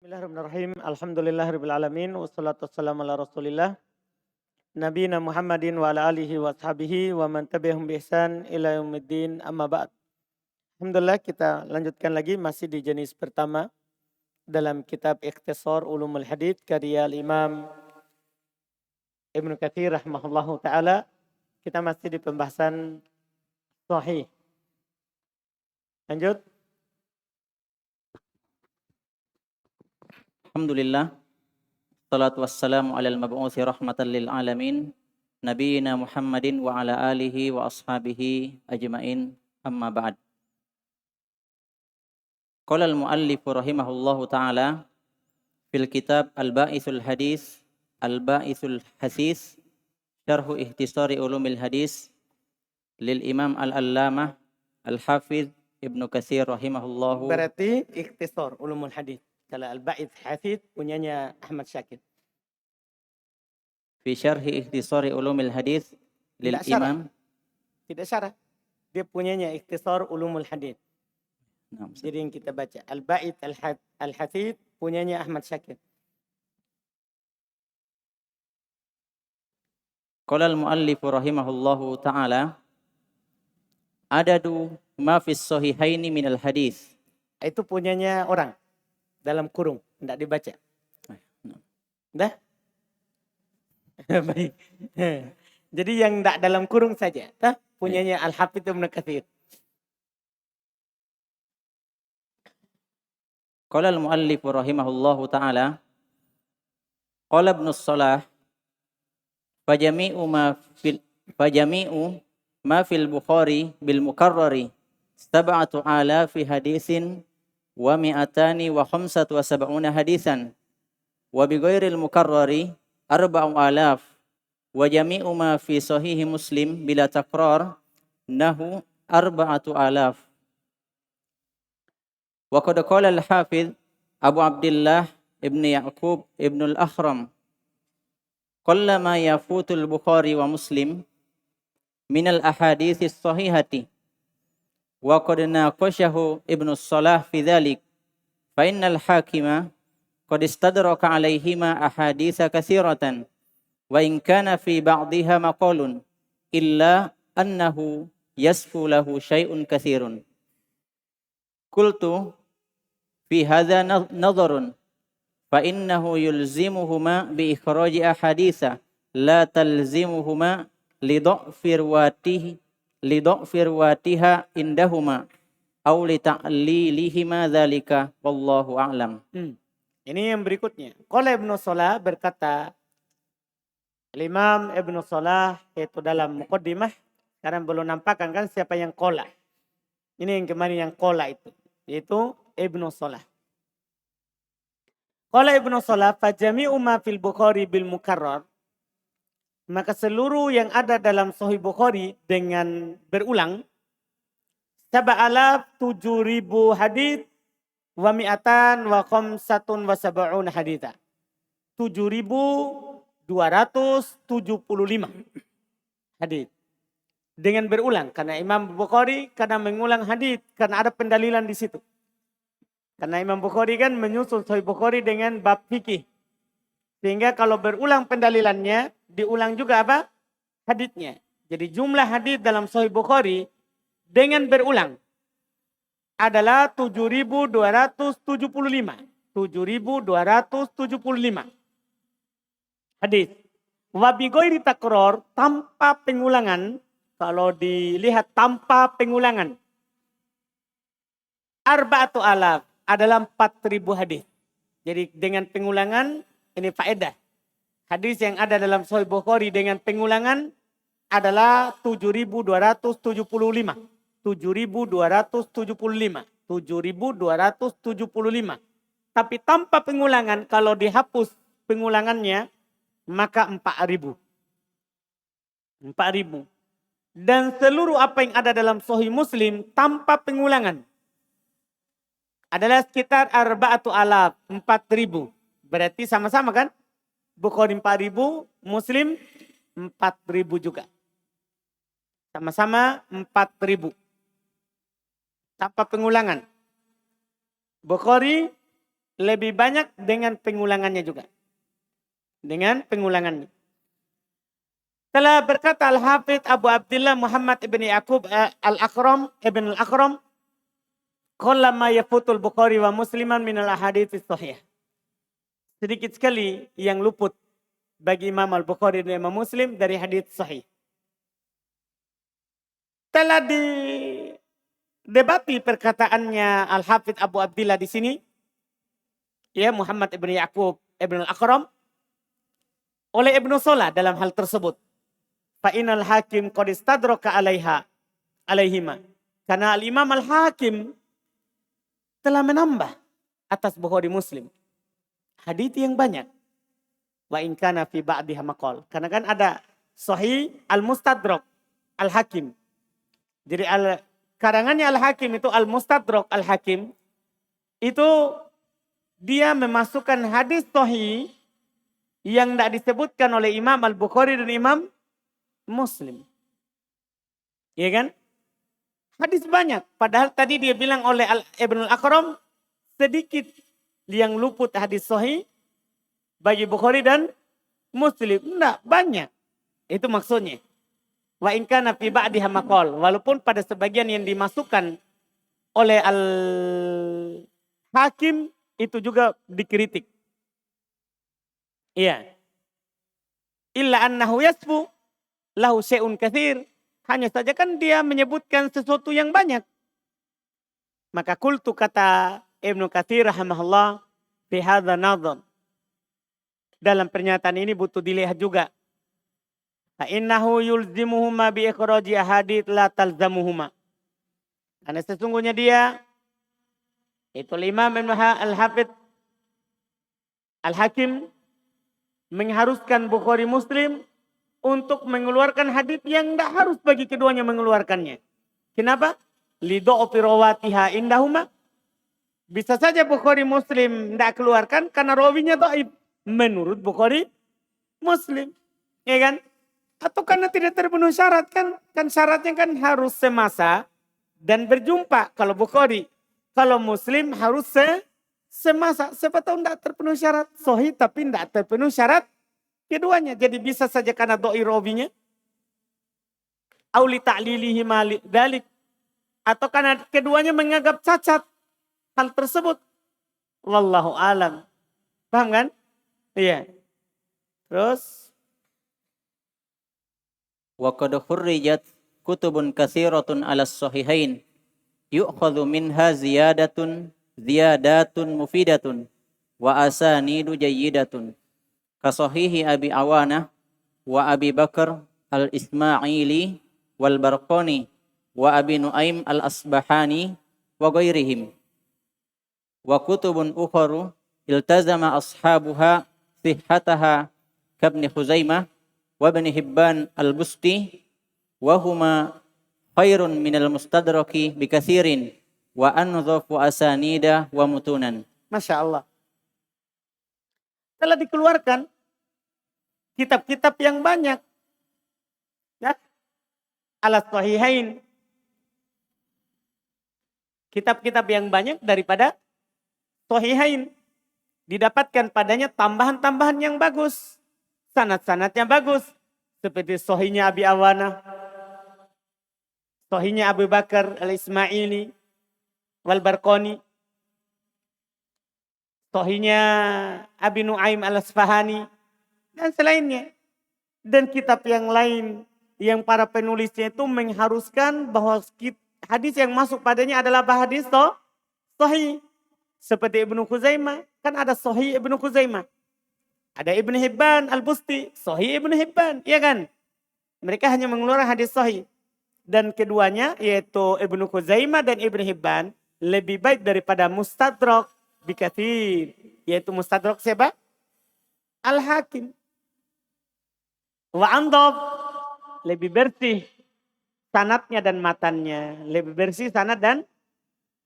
Bismillahirrahmanirrahim. Alhamdulillahirabbil alamin wassalatu wassalamu ala Rasulillah nabiyina Muhammadin wa ala alihi wa ashabihi wa man tabi'ahum bi ihsan ila yaumiddin amma ba'd. Alhamdulillah kita lanjutkan lagi masih di jenis pertama dalam kitab Ikhtisar Ulumul Hadits karya Imam Ibnu Katsir rahimahullahu taala. Kita masih di pembahasan sahih. Lanjut. Alhamdulillah, salatu wassalamu alal mab'uthi rahmatan lil alamin, nabiyina Muhammadin wa ala alihi wa ashabihi ajma'in, amma ba'd. Qala al-muallif rahimahullahu ta'ala fil kitab Al-Ba'ithul Hadis, Al-Ba'ithul Hasis, Syarhu Ihtisari Ulumil Hadis lil Imam Al-Allamah Al-Hafidh Ibnu Katsir rahimahullahu. Berarti Ikhtisar Ulumul Hadits. Kalau Al-Ba'ith Hasid punyanya Ahmad Syakir. Fi syarhi Ikhtisari Ulumil Hadis lil Imam. Tidak syarah. Dia punyanya Ikhtisar Ulumul Hadits. Jadi yang kita baca Al-Ba'ith Al-Hasid punyanya Ahmad Syakir. Qala al-muallif rahimahullahu ta'ala adadu ma fis sahihaini minal hadis. Itu punyanya orang dalam kurung, tidak dibaca. Dah? Baik. Jadi yang tidak dalam kurung saja, dah? Punyanya Al-Hafidz Ibnu Katsir. Qala al-muallif rahimahullahu ta'ala qala Ibnu Shalah fajami'u ma fil Bukhari bil mukarrari 7,000 hadisin wa mi'atani wa khamsatu wa sab'una hadisan wa bi ghairil mukarrari 4,000 wa jami'u ma fi sahihi Muslim bila takrar nahu 4,000. Wa qad qala al-Hafidz Abu Abdullah Ibn Ya'qub Ibn al-Akhram qallama yafutul Bukhari wa Muslim min al-ahaditsis sahihati wa qad naqashahu Ibnu Shalah fi dzalik fa innal hakima qad istadraka alaihima ahaditsa katsiratan wa in kana fi ba'dihha maqalun illa annahu yasfu lahu syai'un katsirun. Qultu fi hadza nadharun fa innahu yulzimuhuma bi ikhraji ahaditsa la talzimuhuma li dha'fir watiha indahuma aw li ta'lilihima dzalika wallahu a'lam. Ini yang berikutnya. Qala Ibnu Shalah berkata, Imam Ibnu Shalah itu dalam muqaddimah sekarang belum nampakkan kan siapa yang qala. Ini yang kemarin yang qala itu, yaitu Ibnu Shalah. Qala Ibnu Shalah fajami'u ma fil Bukhari bil mukarrar, maka seluruh yang ada dalam Sahih Bukhari dengan berulang 7,000 hadits wa mi'atan wa khamsatun wa sab'una haditsa. 7,275 hadits. Dengan berulang karena Imam Bukhari karena mengulang hadits karena ada pendalilan di situ. Karena Imam Bukhari kan menyusun Sahih Bukhari dengan bab fikih. Sehingga kalau berulang pendalilannya, diulang juga apa? Haditsnya. Jadi jumlah hadits dalam Sahih Bukhari dengan berulang adalah 7,275. 7,275 hadits. Wa bi ghairi takror, tanpa pengulangan. Kalau dilihat tanpa pengulangan, 4,000 adalah 4,000 hadits. Jadi dengan pengulangan ini faedah. Hadis yang ada dalam Sahih Bukhari dengan pengulangan adalah 7,275. 7,275. 7,275. Tapi tanpa pengulangan, kalau dihapus pengulangannya, maka 4,000. 4,000. Dan seluruh apa yang ada dalam Sahih Muslim tanpa pengulangan adalah sekitar 4,000. 4,000. Berarti sama-sama kan? Bukhari 4,000, Muslim 4,000 juga. Sama-sama 4,000. Tanpa pengulangan. Bukhari lebih banyak dengan pengulangannya juga. Dengan pengulangannya. Telah berkata Al-Hafidh Abu Abdullah Muhammad ibn Yaqub Al-Akram ibn Al-Akram, qalla ma yafutul Bukhari wa Musliman min al-ahadits sahih. Sedikit sekali yang luput bagi Imam Al-Bukhari dan Imam Muslim dari hadis sahih. Telah didebati perkataannya Al-Hafidh Abu Abdullah di sini, ya, Muhammad ibn Yaqub ibn Al-Akram, oleh Ibnu Salah dalam hal tersebut. Fa'inal hakim qad istadraka alaihima. Karena al-Imam al-Hakim telah menambah atas Bukhari Muslim hadits yang banyak. Wa in kana fi ba'diha maqal. Karena kan ada Sahih al-Mustadrak al-Hakim. Jadi karangannya al-Hakim itu al-Mustadrak al-Hakim itu dia memasukkan hadis sahih yang tidak disebutkan oleh Imam Al-Bukhari dan Imam Muslim. Iya kan? Hadis banyak. Padahal tadi dia bilang oleh Ibn Al-Akram sedikit yang luput hadis sahih bagi Bukhari dan Muslim. Tidak, banyak. Itu maksudnya. Wa in kana fi ba'diha maqal. Walaupun pada sebagian yang dimasukkan oleh Al-Hakim itu juga dikritik. Iya. Illa annahu yasfu lahu syai'un katsir. Hanya saja kan dia menyebutkan sesuatu yang banyak. Maka qultu, kata Ibnu Katsir rahimahullah, fi hadza nadhar. Dalam pernyataan ini butuh dilihat juga. Fa innahu yulzimuhuma bi ikhraji ahadits la talzamuhuma. Karena sesungguhnya dia itu Imam Al-Hafidh Al-Hakim mengharuskan Bukhari Muslim untuk mengeluarkan hadis yang tidak harus bagi keduanya mengeluarkannya. Kenapa? Lidha'fi rawatiha indahuma. Bisa saja Bukhari Muslim tidak keluarkan karena rawinya dhaif menurut Bukhari Muslim. Ya kan? Atau karena tidak terpenuhi syarat kan? Kan syaratnya kan harus semasa dan berjumpa kalau Bukhari. Kalau Muslim harus semasa. Siapa tahu tidak terpenuhi syarat. Sahih tapi tidak terpenuhi syarat keduanya. Jadi bisa saja karena doi rawinya. Auli ta'lilihi malik dalik. Atau karena keduanya menganggap cacat hal tersebut. Wallahu alam. Paham kan? Iya. Terus. Wa qad khurrijat kutubun katsiratun 'ala as-sahihain. Yu'khadhu minha ziyadatun mufidatun wa asanidu jayyidatun. Kasahihi Abi Awanah wa Abi Bakar al-Ismaili wal Barqani wa Abi Nuaim al-Asbahani wa ghairihim. Wa kutubun ukharu iltazama ashabuha sihhataha kabni Khuzaimah wa Ibn Hibban al-Busti wa huma khairun minal mustadraki bikathirin wa anzafu asanida wa mutunan. Masya Allah. Telah dikeluarkan kitab-kitab yang banyak. Ya. Al-Sahihain. Kitab-kitab yang banyak daripada Sahihain. Didapatkan padanya tambahan-tambahan yang bagus. Sanad-sanadnya bagus. Seperti Sahihnya Abi Awanah. Sahihnya Abu Bakar al-Ismaili. Wal Barqani. Sahihnya Abi Nuaim al-Asfahani. Dan selainnya. Dan kitab yang lain. Yang para penulisnya itu mengharuskan bahwa hadis yang masuk padanya adalah hadis sahih. Seperti Ibnu Khuzaimah. Kan ada Sahih Ibnu Khuzaimah. Ada Ibnu Hibban al-Busti. Sahih Ibnu Hibban. Iya kan? Mereka hanya mengeluarkan hadis sahih. Dan keduanya yaitu Ibnu Khuzaimah dan Ibnu Hibban. Lebih baik daripada Mustadrak bikatsir. Yaitu Mustadrak siapa? Al-Hakim. Wa andab. Lebih bersih sanadnya dan matannya. Lebih bersih sanad dan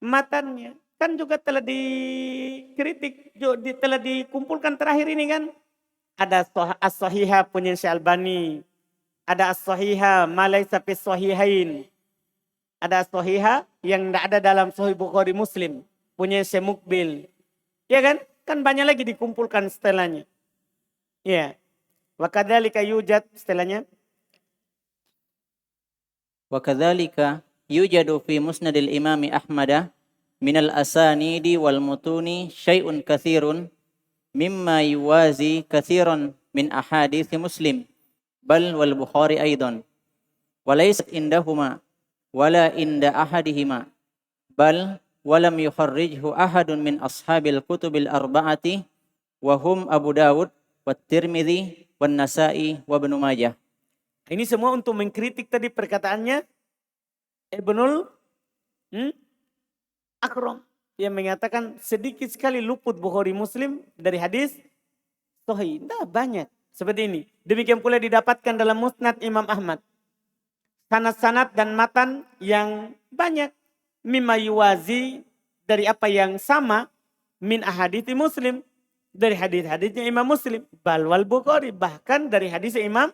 matannya. Kan juga telah dikritik. Telah dikumpulkan terakhir ini kan. Ada As-Sahihah punya Syekh Albani. Ada As-Sahihah malaysa fis sahihain. Ada As-Sahihah yang tidak ada dalam Sahih Bukhari Muslim. Punya Syekh Mukbil. Ya kan? Kan banyak lagi dikumpulkan setelahnya. Ya. Wa kadzalika yujad setelahnya. Wa kadzalika yujadu fi musnadil imami Ahmad minal asanidi wal mutuni syai'un katsirun mimma yuwazi katsiran min ahadithi Muslim bal wal Bukhari aidan walaysat indahuma wala inda ahadihima bal walam yukharrijhu ahadun min ashabil kutubil arba'ati wa hum Abu Dawud wat Tirmidzi wan Nasa'i wa Ibnu Majah. Ini semua untuk mengkritik tadi perkataannya Ibnul Akram yang mengatakan sedikit sekali luput Bukhari Muslim dari hadis sahih. Nah, banyak seperti ini. Demikian pula didapatkan dalam Musnad Imam Ahmad. Sanad-sanad dan matan yang banyak. Mimma yuwazi dari apa yang sama min ahadithi Muslim. Dari hadis-hadisnya Imam Muslim. Bal wal Bukhari. Bahkan dari hadis Imam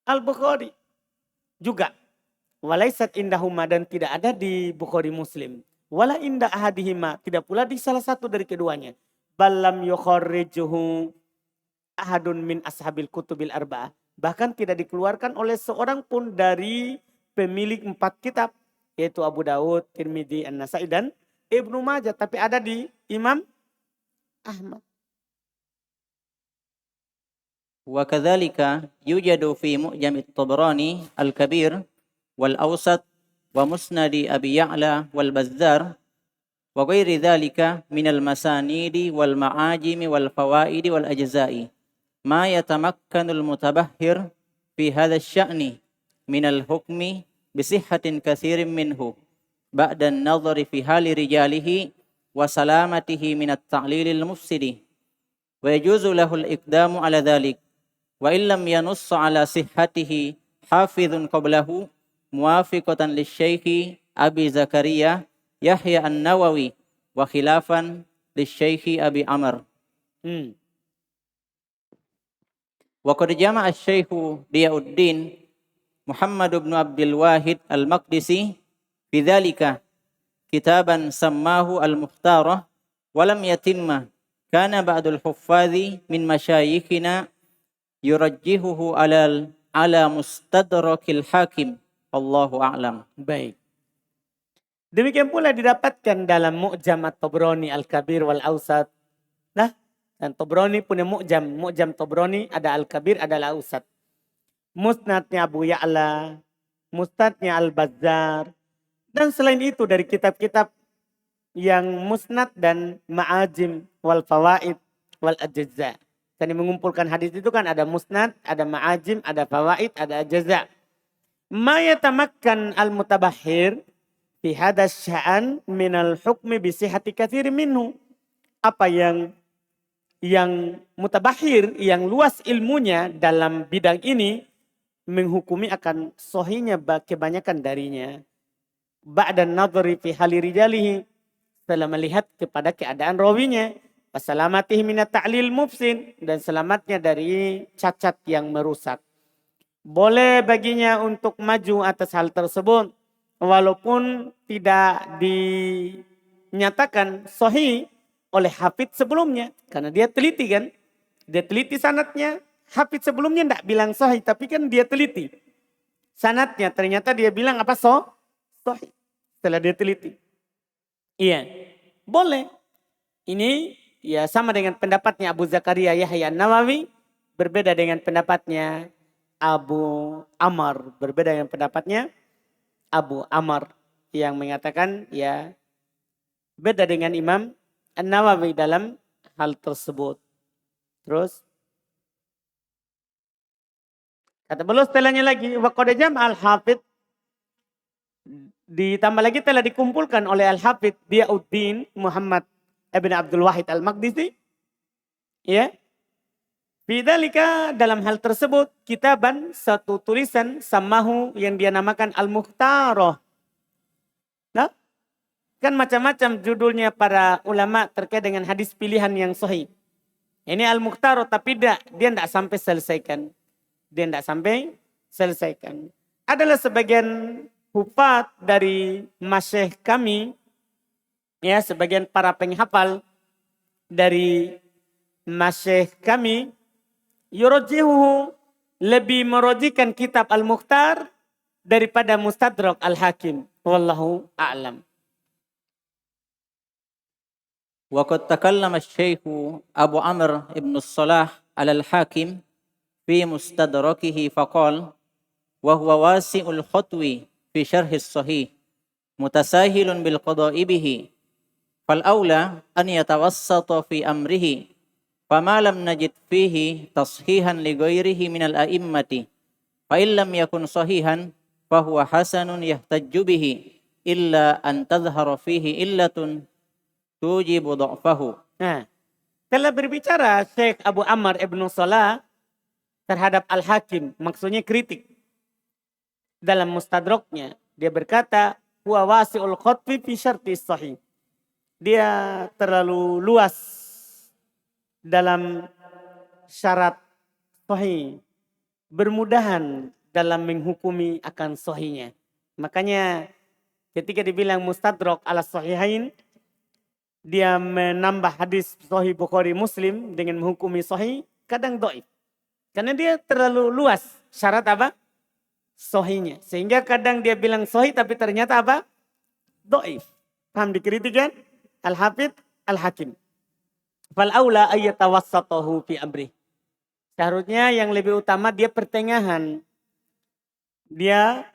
Al-Bukhari. Juga. Walaisat indahuma dan tidak ada di Bukhari Muslim. Wala inda ahadihima. Tidak pula di salah satu dari keduanya. Balam yukharrijuhu ahadun min ashabil kutubil arba'ah. Bahkan tidak dikeluarkan oleh seorang pun dari pemilik 4 kitab. Yaitu Abu Dawud, Tirmidzi, An-Nasa'i dan Ibnu Majah. Tapi ada di Imam Ahmad. Wa kadzalika yujadu fi Mu'jam at-Tabrani al-Kabir wal Awsat wa Musnadi Abi Ya'la wal Bazzar wa ghairi dzalika minal masanidi wal ma'ajimi wal fawaidi wal ajza'i ma yatamakkanul mutabahhir fi hadha asy-sya'ni minal hukmi bi sihhatin katsirin minhu ba'da an-nadhari fi hali rijalihi wa salamatihi min at-ta'lilil mufsidi wa yajuzu lahu al-iqdamu ala dhalik wa illam yanuss ala sihhatihi hafizun qablahu muwafiqatan lisyaikhi Abi Zakaria Yahya An-Nawawi wa khilafan lisyaikhi Abi Amr. Wa qad jama'a asy-syaikhu Diyauddin Muhammad bin Abdul Wahid Al-Maqdisi fi dzalika kitaban sammahu Al-Mukhtarah wa lam yatimma kana ba'dul huffazi min masyayikhina yurajjihuhu ala mustadrakil hakim. Allahu a'lam. Baik. Demikian pula didapatkan dalam Mu'jam at-Tabrani al-Kabir wal Awsat. Nah, dan Tabrani punya Mu'jam. Mu'jam Tabrani ada al-Kabir, ada al-Awsat. Musnadnya Abu Ya'la, Musnadnya Al-Bazzar. Dan selain itu dari kitab-kitab yang Musnad dan Ma'ajim wal Fawaid wal Ajza. Tadi mengumpulkan hadis itu kan ada Musnad, ada Ma'ajim, ada Fawaid, ada Ajza. Ma yatamakkan al-mutabahhir fi hadha sya'an minal hukmi bi sihhati katsirin minhu. Apa yang mutabahhir, yang luas ilmunya dalam bidang ini menghukumi akan sahihnya kebanyakan darinya. Ba'da nadhari fi hali rijalihi, setelah melihat kepada keadaan rawinya, wassalamatihi minat ta'lil mufsin, dan selamatnya dari cacat yang merusak. Boleh baginya untuk maju atas hal tersebut walaupun tidak dinyatakan sahih oleh hafidz sebelumnya. Karena dia teliti kan. Dia teliti sanadnya. Hafidz sebelumnya tidak bilang sahih tapi kan dia teliti. Sanadnya ternyata dia bilang apa sahih. Setelah dia teliti. Iya. Boleh. Ini ya sama dengan pendapatnya Abu Zakaria Yahya An-Nawawi. Berbeda dengan pendapatnya Abu Amr, berbeda dengan pendapatnya Abu Amr yang mengatakan ya beda dengan Imam An-Nawawi dalam hal tersebut. Terus kata beliau setelahnya lagi wa qad jama'a al-Hafidz, ditambah lagi telah dikumpulkan oleh Al-Hafidz Diyauddin Muhammad ibn Abdul Wahid Al-Maqdisi ya. Bidzalika dalam hal tersebut kitaban satu tulisan samahu yang dia namakan Al-Mukhtarah. Nah, kan macam-macam judulnya para ulama terkait dengan hadis pilihan yang sahih. Ini Al-Mukhtarah tapi dia tidak sampai selesaikan. Dia tidak sampai selesaikan. Adalah sebagian hufat dari masyayikh kami, ya sebagian para penghafal dari masyayikh kami, yurajjihuhu, lebih merojikan kitab Al-Mukhtar daripada Mustadrak Al-Hakim. Wallahu a'lam. وقد تكلم الشيخ أبو عمرو بن الصلاح على الحاكم في مستدركه فقال وهو واسع الخطو في شرح الصحيح متساهل بالقضاء به فالأولى أن يتوسط في أمره فما لم نجد فيه تصحيحا لغيره من الأئمة فإن لم يكن صحيحا فهو حسن يحتج به إلا أن تظهر فيه إلة توجب ضعفه. Nah, telah berbicara Syekh Abu Amr ibn Salah terhadap Al-Hakim, maksudnya kritik. Dalam Mustadraknya, dia berkata, huwa wasi'ul khotfi fi syarti sahih. Dia terlalu luas dalam syarat sahih, bermudahan dalam menghukumi akan sahihnya. Makanya ketika dibilang Mustadrak ala sahihain, dia menambah hadis sahih Bukhari Muslim dengan menghukumi sahih, kadang dhaif. Karena dia terlalu luas syarat apa? Sahihnya. Sehingga kadang dia bilang sahih tapi ternyata apa? Dhaif. Paham dikritik kan? Al-Hafidz Al-Hakim. Fal aula ayyatawassatahu fi amri. Seharusnya yang lebih utama dia pertengahan. Dia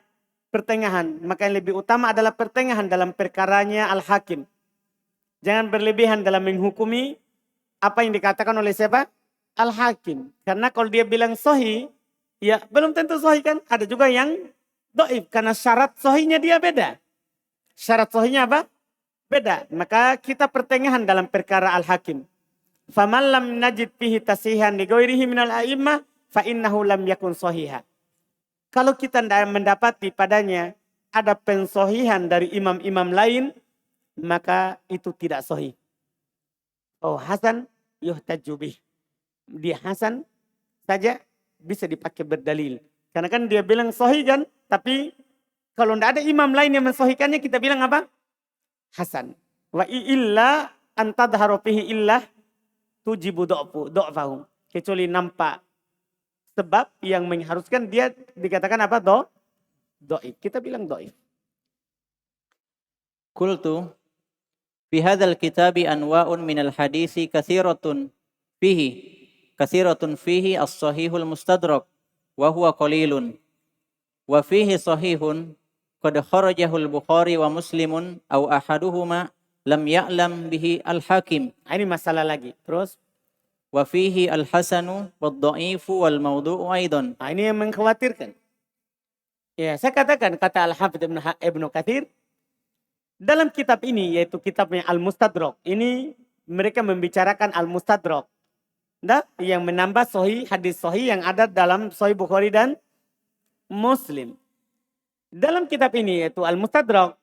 pertengahan. Maka yang lebih utama adalah pertengahan dalam perkaranya Al-Hakim. Jangan berlebihan dalam menghukumi apa yang dikatakan oleh siapa? Al-Hakim. Karena kalau dia bilang sahih, ya belum tentu sahih kan. Ada juga yang dhaif. Karena syarat sahihnya dia beda. Syarat sahihnya apa? Beda. Maka kita pertengahan dalam perkara Al-Hakim. Faman lam najid fihi tasihan li ghairihi minal a'immah fa innahu lam yakun sahiha. Kalau kita tidak mendapati padanya ada pensohihan dari imam-imam lain, maka itu tidak sahih. Oh hasan yuhtaju bih. Dia hasan saja bisa dipakai berdalil. Karena kan dia bilang sahih kan, tapi kalau tidak ada imam lain yang mensahihkannya, kita bilang apa? Hasan. Wa illa antadharu fihi illah tujibu do'fahu. Kecuali nampak sebab yang mengharuskan dia dikatakan apa? Do'if. Kita bilang do'if. Qultu fi hadzal kitabi anwa'un minal hadisi katsiratun fihi as-sahihul mustadrak wa huwa qalilun wa fihi sahihun qad kharajahu al-Bukhari wa Muslimun aw ahaduhuma lam ya'lam bihi al-Hakim. Ini masalah lagi. Terus Wa fihi al-hasanu wad-dha'ifu wal mawdu'u aidan. ini yang mengkhawatirkan. Ya, saya katakan kata Al-Hafidz Ibnu Katsir dalam kitab ini, yaitu kitabnya Al-Mustadrak, ini mereka membicarakan Al-Mustadrak. Nah, yang menambah sahih hadis sahih yang ada dalam Sahih Bukhari dan Muslim. Dalam kitab ini yaitu Al-Mustadrak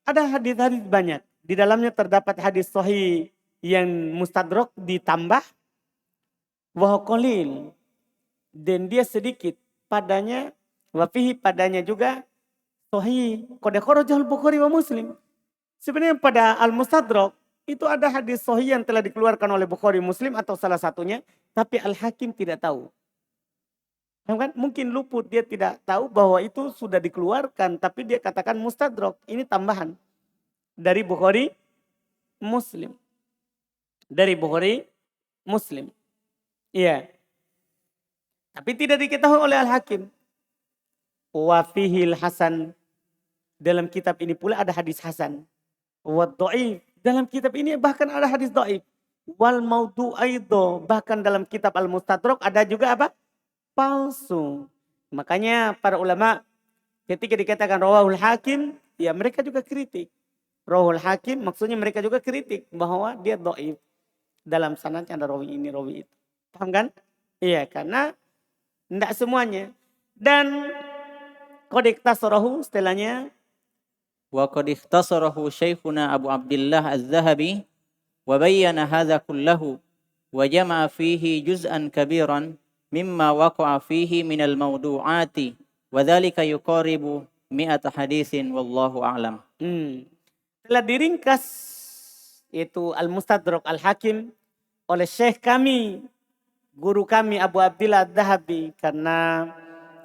ada hadis-hadis banyak. Di dalamnya terdapat hadis sahih yang mustadrak ditambah wa qalil, dan dia sedikit padanya, wa fihi padanya juga sahih qad kharajal Bukhari wa Muslim. Sebenarnya pada Al-Mustadrak itu ada hadis sahih yang telah dikeluarkan oleh Bukhari Muslim atau salah satunya, tapi Al-Hakim tidak tahu. Kan? Mungkin luput, dia tidak tahu bahwa itu sudah dikeluarkan, tapi dia katakan Mustadrak, ini tambahan dari Bukhari Muslim. Dari Bukhari Muslim. Iya. Tapi tidak diketahui oleh Al-Hakim. Wa fihil hasan. Dalam kitab ini pula ada hadis hasan. Wa dhaif. Dalam kitab ini bahkan ada hadis dhaif. Wal maudu aido. Bahkan dalam kitab Al-Mustadrak ada juga apa? Palsu. Makanya para ulama ketika dikatakan rawahul hakim, ya mereka juga kritik. Rawahul hakim maksudnya mereka juga kritik bahwa dia dhaif. Dalam sanadnya ada rawi ini, rawi itu. Paham kan? Iya, karena tidak semuanya. Dan qad ikhtasarahu setelahnya. Wa qad ikhtasarahu Syekhuna Abu Abdullah Az-Zahabi wa bayyana hadza kullahu wa jama'a fihi juz'an kabiran mimma waqa'a fihi minal mawdu'ati wa dzalika yuqaribu 100 hadisin wallahu a'lam. Telah diringkas yaitu Al-Mustadrak Al-Hakim oleh syekh kami, guru kami Abu Abdillah Adz-Dzahabi, karena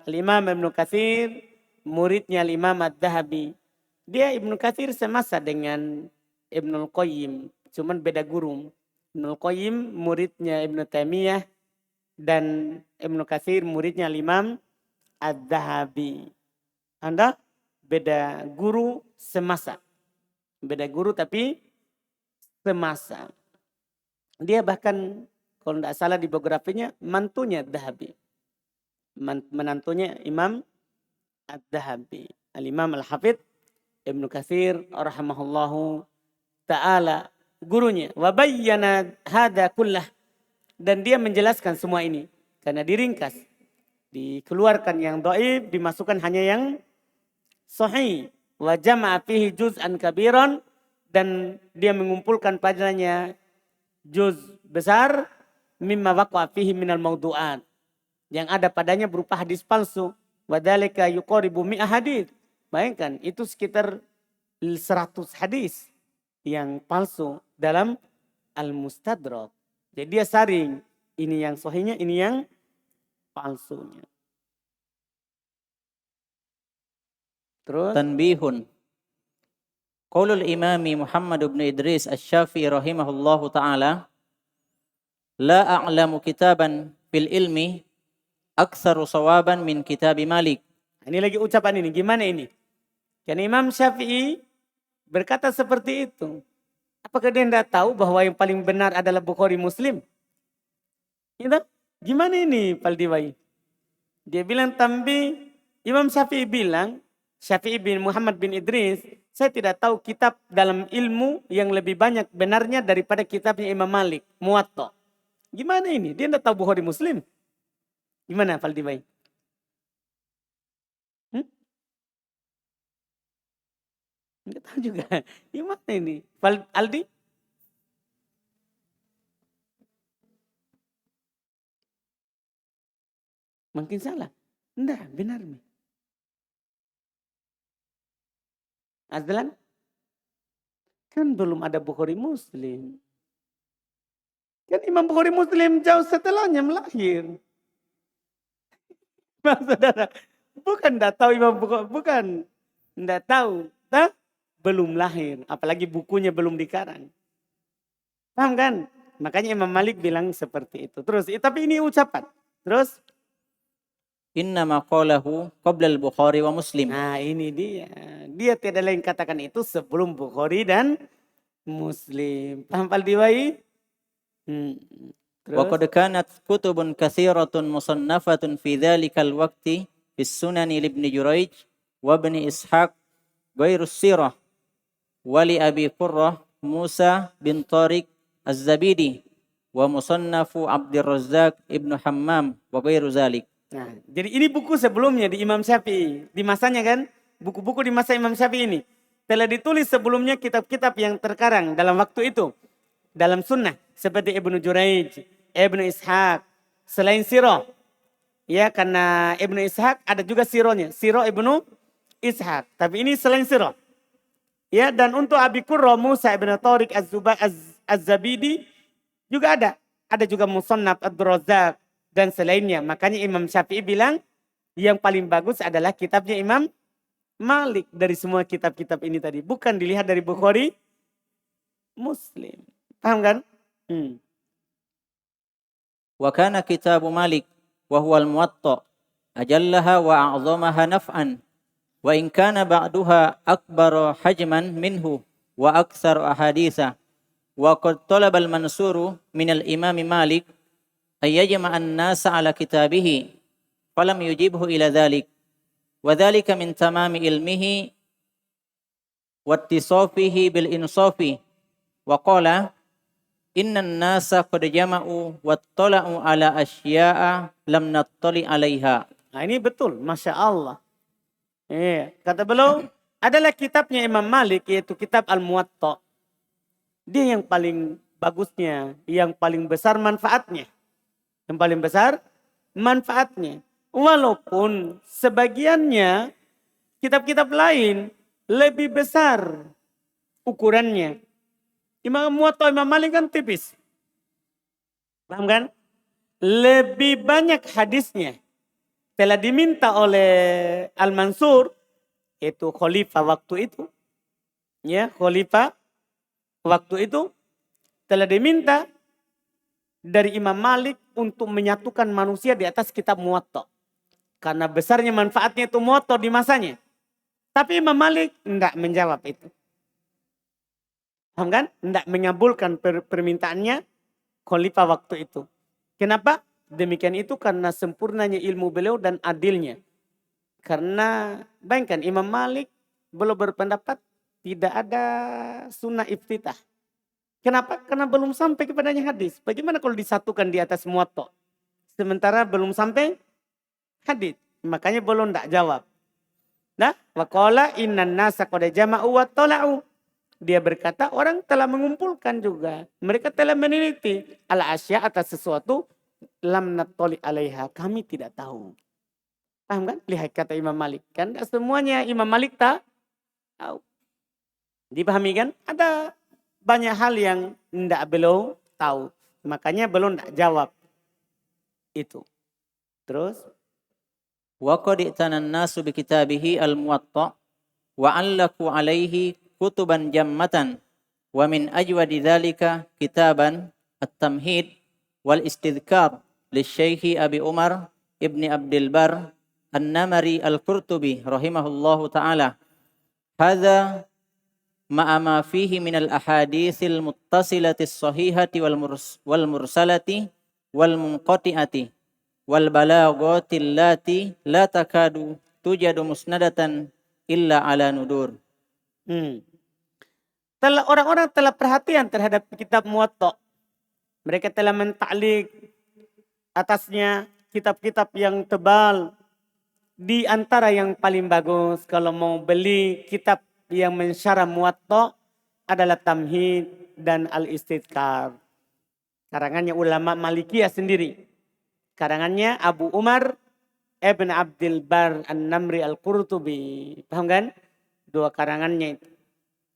Imam Ibnu Katsir muridnya Imam Adz-Dzahabi. Dia Ibnu Katsir semasa dengan Ibnul Qayyim, cuman beda guru. Ibnul Qayyim muridnya Ibnu Taimiyah dan Ibnu Katsir muridnya Imam Adz-Dzahabi. Anda beda guru semasa. Beda guru tapi semasa. Dia bahkan kalau tidak salah di biografinya mantunya Adz-Dzahabi. Menantunya Imam Adz-Dzahabi. Al-Imam Al-Hafidz Ibnu Katsir rahimahullahu ta'ala gurunya. Wa bayyana hadza kullah. Dan dia menjelaskan semua ini. Karena diringkas. Dikeluarkan yang dhaif, dimasukkan hanya yang sahih. Wa jama'a fihi juz'an kabiran. Dan dia mengumpulkan padanya juz besar. Mimma waqa'a fihi minal maudu'at. Yang ada padanya berupa hadis palsu. Wa dzalika yuqaribu mi'a hadits. Bayangkan itu sekitar 100 hadis yang palsu dalam Al-Mustadrak. Jadi dia saring. Ini yang sahihnya, ini yang palsunya. Terus. Tanbihun. Qaulul imami Muhammad bin Idris Asy-Syafi'i rahimahullahu ta'ala. La a'lamu kitaban fil ilmi aktsaru sawaban min kitab Malik. Ini lagi ucapan ini. Gimana ini? Karena Imam Syafi'i berkata seperti itu. Apakah dia tidak tahu bahwa yang paling benar adalah Bukhari Muslim? Gitu? Gimana ini Paldiwai? Dia bilang Imam Syafi'i bilang, Syafi'i bin Muhammad bin Idris, saya tidak tahu kitab dalam ilmu yang lebih banyak benarnya daripada kitabnya Imam Malik, Muwatta. Gimana ini? Dia tidak tahu Bukhari Muslim. Gimana Paldiwai? Enggak tahu juga. Gimana ini? Aldi? Mungkin salah. Enggak, benar nih. Azlan? Kan belum ada Bukhari Muslim. Kan Imam Bukhari Muslim jauh setelahnya melahir. Saudara, bukan enggak tahu Imam Bukhari, bukan enggak tahu. Belum lahir, apalagi bukunya belum dikarang. Paham kan? Makanya Imam Malik bilang seperti itu. Terus, tapi ini ucapan. Terus? Inna maqalahu qabla al-Bukhari wa Muslim. Nah ini dia. Dia tidak lain katakan itu sebelum Bukhari dan Muslim. Paham Paldiwai? Wa qad kanat kutubun katsiratun musannafatun fi dzalikal waqti bis sunan Ibnu Jurayj wa Ibnu Ishaq ghairus sirah. Wali Abi Qurrah Musa bin Tariq Az-Zabidi wa musannafu Abdur Razzaq Ibnu Hammam wa ghairu zalik. Nah, jadi ini buku sebelumnya di Imam Syafi'i. Di masanya kan, buku-buku di masa Imam Syafi'i ini. Telah ditulis sebelumnya kitab-kitab yang terkarang dalam waktu itu. Dalam sunnah. Seperti Ibnu Jurayj, Ibnu Ishaq. Selain sirah. Ya, karena Ibnu Ishaq ada juga sirahnya. Sirah Ibnu Ishaq. Tapi ini selain sirah. Ya, dan untuk Abi Qurrah Musa ibn Tariq Az-Zabidi juga ada. Ada juga Musannaf Abdur Razzaq dan selainnya. Makanya Imam Syafi'i bilang yang paling bagus adalah kitabnya Imam Malik dari semua kitab-kitab ini tadi. Bukan dilihat dari Bukhari Muslim. Paham kan? Wa kana kitabu Malik wa huwa al-Muwatta ajallaha wa a'zamaha naf'an. Wa in kana ba'duha akbar hajman minhu wa aktsar ahaditsa wa qad talaba al-mansuru min al-imam Malik ay yajma'a an-nasa ala kitabihi falam yujibhu ila dhalik wa dhalika min tamami ilmihi wa ittisafihi bil insafi wa qala inna an-nasa qad jama'u wa tala'u ala asya'a lam nattali 'alaiha. Nah ini betul, Masya Allah. Kata beliau, adalah kitabnya Imam Malik, yaitu kitab Al-Muwatta. Dia yang paling bagusnya, yang paling besar manfaatnya. Yang paling besar manfaatnya. Walaupun sebagiannya kitab-kitab lain lebih besar ukurannya. Imam Muwatta Imam Malik kan tipis. Paham kan? Lebih banyak hadisnya telah diminta oleh Al-Mansur, yaitu khalifah waktu itu. Ya, khalifah waktu itu telah diminta dari Imam Malik untuk menyatukan manusia di atas kitab Muwatta. Karena besarnya manfaatnya itu Muwatta di masanya. Tapi Imam Malik tidak menjawab itu. Paham kan? Tidak mengabulkan permintaannya khalifah waktu itu. Kenapa? Demikian itu karena sempurnanya ilmu beliau dan adilnya. Karena bayangkan Imam Malik belum berpendapat tidak ada sunnah iftitah. Kenapa? Karena belum sampai kepadanya hadis. Bagaimana kalau disatukan di atas Muwatta? Sementara belum sampai hadis. Makanya belum tidak jawab. Nah, waqala innan nasa qad jama'u wa tala'u. Dia berkata orang telah mengumpulkan juga. Mereka telah meneliti ala asya atas sesuatu lam nattali alaiha. Kami tidak tahu. Paham kan? Lihat kata Imam Malik. Kan semuanya Imam Malik tak tahu. Dipahami kan? Ada banyak hal yang tidak beliau tahu. Makanya belum tidak jawab. Itu. Terus. Wa qad i'tana an-nasu bi kitabihi al-Muwatta wa 'allaku 'alaihi kutuban jammatan wa min ajwadi dzalika kitaban at-Tamhid wal Istidhkar lisy-Syaikh Abi Umar ibni Abdul Bar An-Namari Al-Qurtubi rahimahullahu taala. Hadza ma'a ma fihi min al-ahaditsil muttasilatis sahihati wal mursalati wal munqati'ati wal balaghatil lati la takadu tujadu musnadatan illa ala nudur. Orang-orang telah perhatian terhadap kitab Muwatta. Mereka telah mentaklik atasnya kitab-kitab yang tebal. Di antara yang paling bagus kalau mau beli kitab yang mensyarah Muwatta adalah Tamhid dan Al-Istidhkar. Karangannya ulama Malikiyah sendiri. Karangannya Abu Umar Ibn Abdul Bar An-Namri Al-Qurtubi. Paham kan? Dua karangannya itu.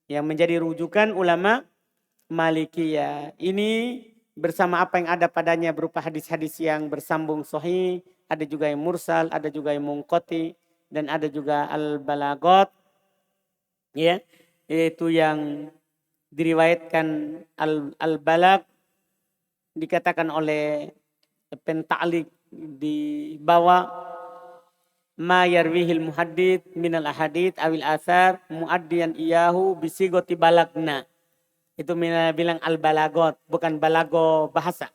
Yang menjadi rujukan ulama Malikiyah. Ini bersama apa yang ada padanya berupa hadis-hadis yang bersambung sahih. Ada juga yang mursal, ada juga yang munqati. Dan ada juga al-balagot. Ya, itu yang diriwayatkan al-balag. Dikatakan oleh pentaklik di bawah. Ma yarwihil muhaddid minal ahadid awil asar muaddiyan iyahu bisigoti balagna. Itu bilang al-balagot, bukan balago bahasa.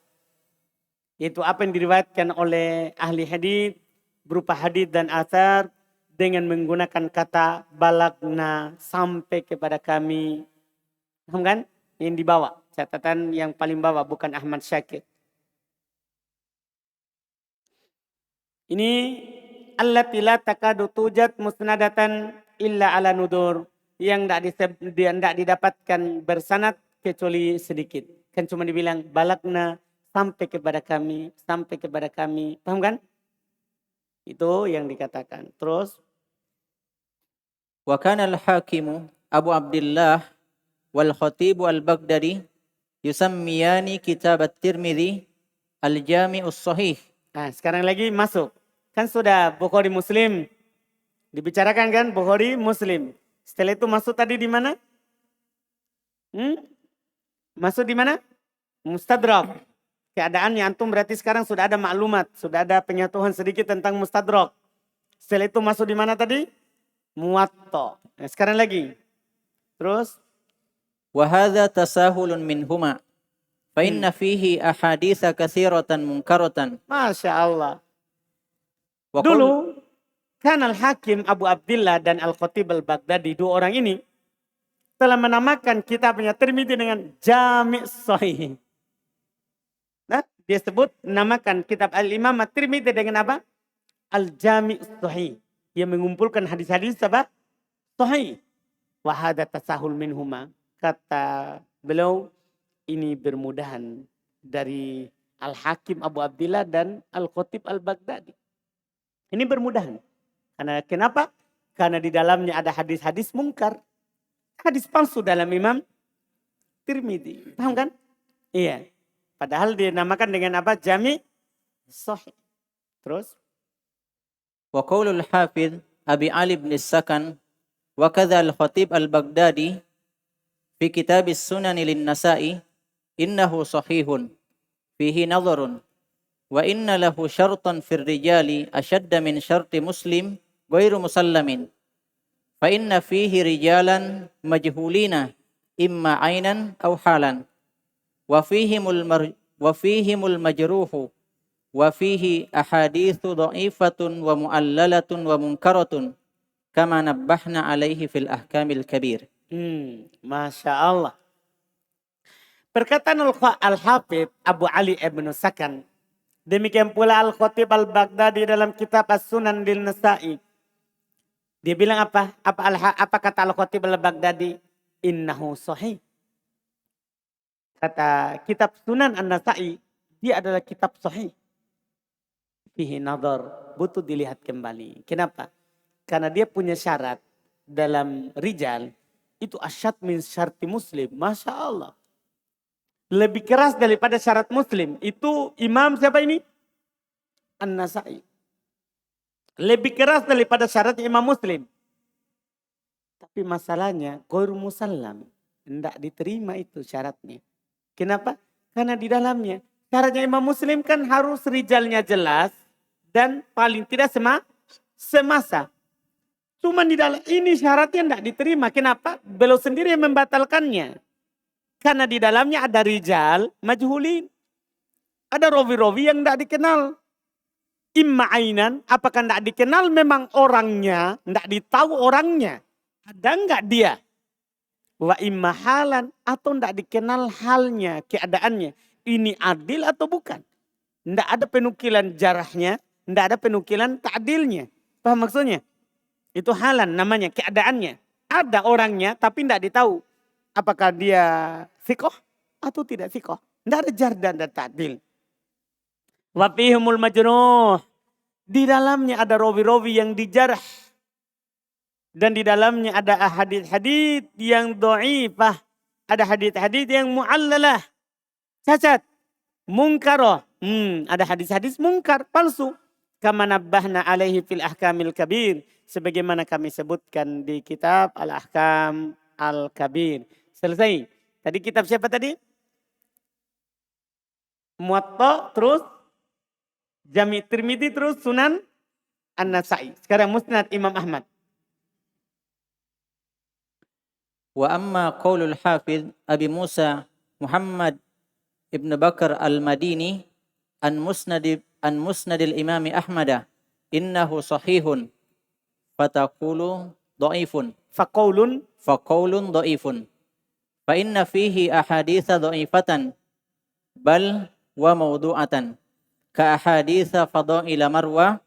Itu apa yang diriwayatkan oleh ahli hadis berupa hadis dan asar dengan menggunakan kata balagna sampai kepada kami. Paham kan? Yang dibawa, catatan yang paling bawah bukan Ahmad Syakir. Ini allati la takadu tujad musnadatan illa ala nudur. Yang tidak didapatkan bersanad kecuali sedikit. Kan cuma dibilang balagna sampai kepada kami, sampai kepada kami. Paham kan? Itu yang dikatakan. Terus. Wa kana al-Hakimu Abu Abdullah wal Khatib al-Baghdadi yusammiyani kitab at-Tirmidzi al-Jami'us Sahih. Nah, sekarang lagi masuk. Kan sudah Bukhari Muslim. Dibicarakan kan Bukhari Muslim. Setelah itu masuk tadi di mana? Masuk di mana? Mustadrak. Keadaannya antum berarti sekarang sudah ada maklumat. Sudah ada penyatuan sedikit tentang Mustadrak. Setelah itu masuk di mana tadi? Muwatta. Nah, sekarang lagi. Terus. Wa hadza tasahulun minhuma. Fa inna fihi ahaditsa katsiratan munkaratan. Masya Allah. Dulu kan Al-Hakim Abu Abdullah dan Al-Khatib Al-Baghdadi, dua orang ini telah menamakan kitabnya Tirmidzi dengan Jami' Sahih. Nah, dia sebut namakan kitab Al-Imam At-Tirmidzi dengan apa? Al-Jami' Sahih. Yang mengumpulkan hadis-hadis apa? Sahih. Wa hadza tasahul minhuma. Kata beliau ini bermudahan dari Al-Hakim Abu Abdullah dan Al-Khatib Al-Baghdadi. Ini bermudahan. Karena kenapa? Karena di dalamnya ada hadis-hadis mungkar. Hadis palsu dalam Imam Tirmidzi. Paham kan? Iya. Padahal dinamakan dengan apa? Jami sahih. Terus? وقول الحافظ أبي علي بن السكن وكذا الخطيب البغدادي في كتاب السنن للنسائي إنه صحيح فيه نظر وإن له شرطا في الرجال أشد من شرط مسلم غير مسلم فإن فيه رجالا مجهولين إما عينا أو حالا وفيهم المجروح وفيه أحاديث ضعيفة ومؤللة ومنكرة كما نبهنا عليه في الأحكام الكبير. Masya Allah. Perkataan Al-Hafidh Abu Ali ibn Sakan. Demikian pula Al-Khatib Al-Baghdadi dalam kitab As-Sunan lin-Nasa'i. Dia bilang apa? Apa kata Al-Khatib Al-Baghdadi? Innahu sahih. Kata kitab Sunan An-Nasa'i, dia adalah kitab sahih. Fihi nadhar, butuh dilihat kembali. Kenapa? Karena dia punya syarat dalam rijal, itu asyad min syarti muslim. Masya Allah. Lebih keras daripada syarat muslim. Itu imam siapa ini? An-Nasa'i. Lebih keras daripada syarat imam muslim. Tapi masalahnya, ghair musallam. Tidak diterima itu syaratnya. Kenapa? Karena di dalamnya, syaratnya imam muslim kan harus rijalnya jelas. Dan paling tidak semasa. Cuma di dalam ini syaratnya tidak diterima. Kenapa? Beliau sendiri yang membatalkannya. Karena di dalamnya ada rijal majhulin. Ada rawi-rawi yang tidak dikenal. Imma ainan, apakah tidak dikenal memang orangnya, tidak ditahu orangnya. Ada enggak dia? Wa imma halan, atau tidak dikenal halnya, keadaannya. Ini adil atau bukan? Tidak ada penukilan jarahnya, tidak ada penukilan ta'dilnya. Paham maksudnya? Itu halan namanya, keadaannya. Ada orangnya tapi tidak ditahu. Apakah dia sikoh atau tidak sikoh. Tidak ada jar dan ta'dil. Wa fihimul majruh. Di dalamnya ada rawi-rawi yang dijarah. Dan di dalamnya ada hadits-hadits yang dhaifah. Ada hadits-hadits yang mu'allalah. Cacat. Mungkaroh. Ada hadis-hadis mungkar, palsu. Kama nabbahna alaihi fil ahkamil kabir. Sebagaimana kami sebutkan di kitab Al-Ahkam Al-Kabir. Selesai. Tadi kitab siapa tadi? Muwatta, terus Jami' Tirmidzi, terus Sunan An-Nasa'i. Sekarang Musnad Imam Ahmad. Wa amma qaulul hafidh Abi Musa Muhammad ibn Bakar al-Madini an musnadil imami Ahmad innahu sahihun fataqulu dhaifun faqaulun dhaifun fa inna fihi ahaditsa dhaifatan bal wa mawdu'atan ka ahaditsa fadaila Marwa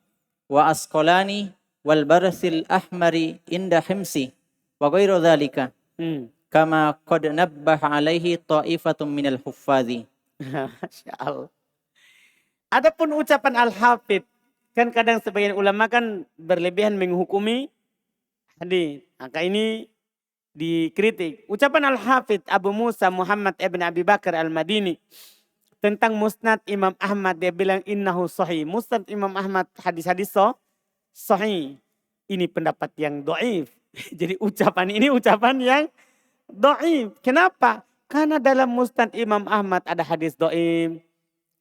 wa Asqalani wal Barsil Ahmari inda Himsi wa ghairu dzalika kama qad nabbaha alaihi ta'ifatun minal huffazi. Masya Allah. Adapun ucapan Al-Hafidh, kan kadang sebagian ulama kan berlebihan menghukumi hadis. Maka ini dikritik. Ucapan Al-Hafidh Abu Musa Muhammad ibn Abi Bakar Al-Madini tentang Musnad Imam Ahmad, dia bilang innahu sahih. Musnad Imam Ahmad hadis-hadis sahih. Ini pendapat yang dhaif. Jadi ucapan ini ucapan yang dhaif. Kenapa? Karena dalam Musnad Imam Ahmad ada hadis dhaif.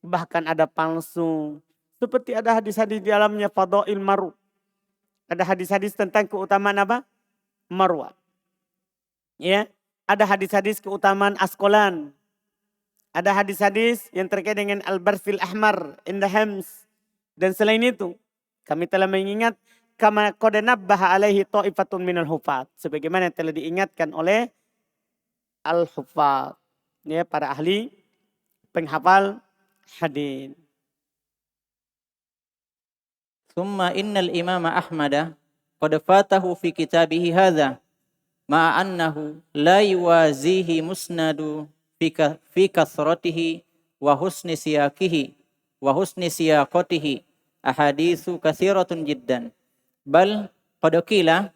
Bahkan ada palsu. Seperti ada hadis-hadis di dalamnya fadail Marwa. Ada hadis-hadis tentang keutamaan apa? Marwa. Ya, ada hadis-hadis keutamaan Asqalan. Ada hadis-hadis yang terkait dengan Al-Barsil Ahmar, inda Hems. Dan selain itu, kami telah mengingat kama qad nabbaha alaihi ta'ifatun minal hufat. Sebagaimana yang telah diingatkan oleh al-hufat. Ya, para ahli penghafal hadis. Thumma innal imama Ahmada qad fatahu fi kitabihi hadza ma'a annahu la yuwazihi musnadu fi kathratihi wa husni siyaqatihi ahaditsu katsiratun jiddan bal qad qila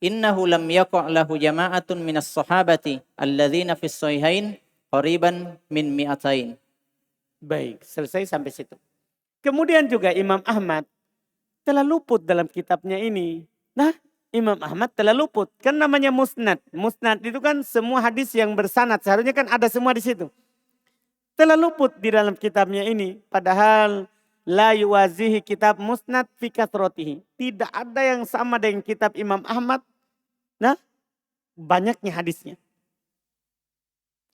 innahu lam yaqa' lahu jama'atun minas sahabati alladhina fis sahihain qariban min mi'atain Baik, selesai sampai situ. Kemudian juga Imam Ahmad telah luput dalam kitabnya ini. Nah, Imam Ahmad telah luput. Kan namanya musnad. Musnad itu kan semua hadis yang bersanad. Seharusnya kan ada semua di situ. Telah luput di dalam kitabnya ini. Padahal la yuwazihi kitab musnad fi kathrotihi. Tidak ada yang sama dengan kitab Imam Ahmad. Nah, banyaknya hadisnya.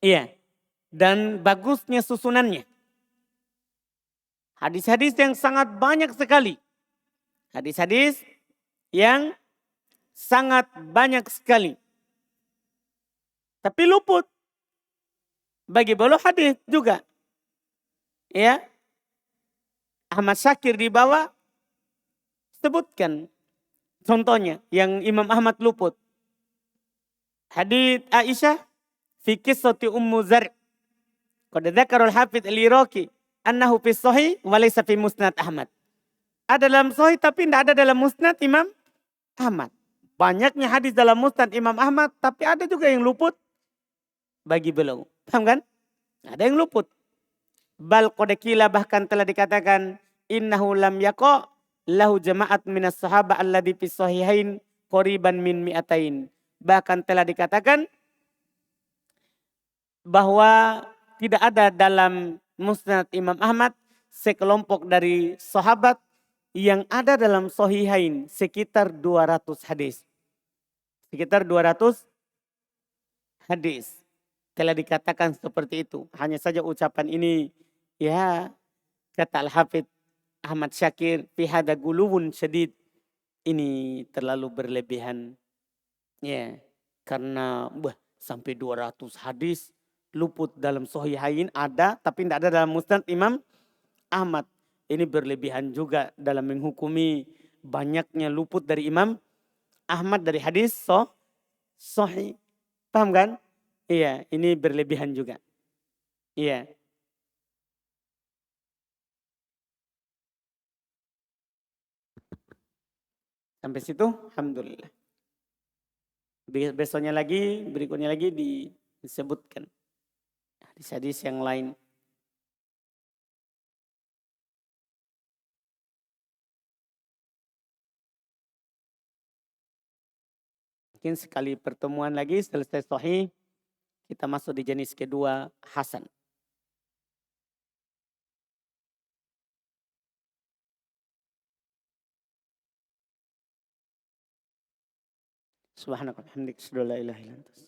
Iya. Dan bagusnya susunannya. Hadis-hadis yang sangat banyak sekali. Hadis-hadis yang sangat banyak sekali. Tapi luput. Bagi beliau hadis juga. Ya. Ahmad Syakir di bawah sebutkan contohnya yang Imam Ahmad luput. Hadis Aisyah fi qissati Ummu Zar'. Qad dzakarul Hafidz al-Iraqi annahu fi sahih wa laysa fi musnad Ahmad. Ada dalam sahih tapi tidak ada dalam musnad Imam Ahmad. Banyaknya hadis dalam musnad Imam Ahmad tapi ada juga yang luput bagi beliau. Paham kan? Ada yang luput. Bal qad qila bahkan telah dikatakan innahu lam yaqa lahu jama'at minas sahaba alladhi fi sahihain qoriban min mi'atain. Bahkan telah dikatakan bahwa tidak ada dalam musnad Imam Ahmad sekelompok dari sahabat yang ada dalam sahihain sekitar 200 hadis. Sekitar 200 hadis. Telah dikatakan seperti itu. Hanya saja ucapan ini ya kata Al-Hafidz Ahmad Syakir fi hada guluwun syadid. Ini terlalu berlebihan. Ya, karena sampai 200 hadis luput dalam sahihain ada tapi tidak ada dalam musnad Imam Ahmad. Ini berlebihan juga dalam menghukumi banyaknya luput dari Imam Ahmad dari hadis sahih. Paham kan? Iya, ini berlebihan juga. Iya. Sampai situ, alhamdulillah. Besoknya lagi, berikutnya lagi disebutkan hadis-hadis yang lain. Mungkin sekali pertemuan lagi selesai sahih, kita masuk di jenis kedua, hasan. Subhanallah, alhamdulillah, la ilaha illa anta.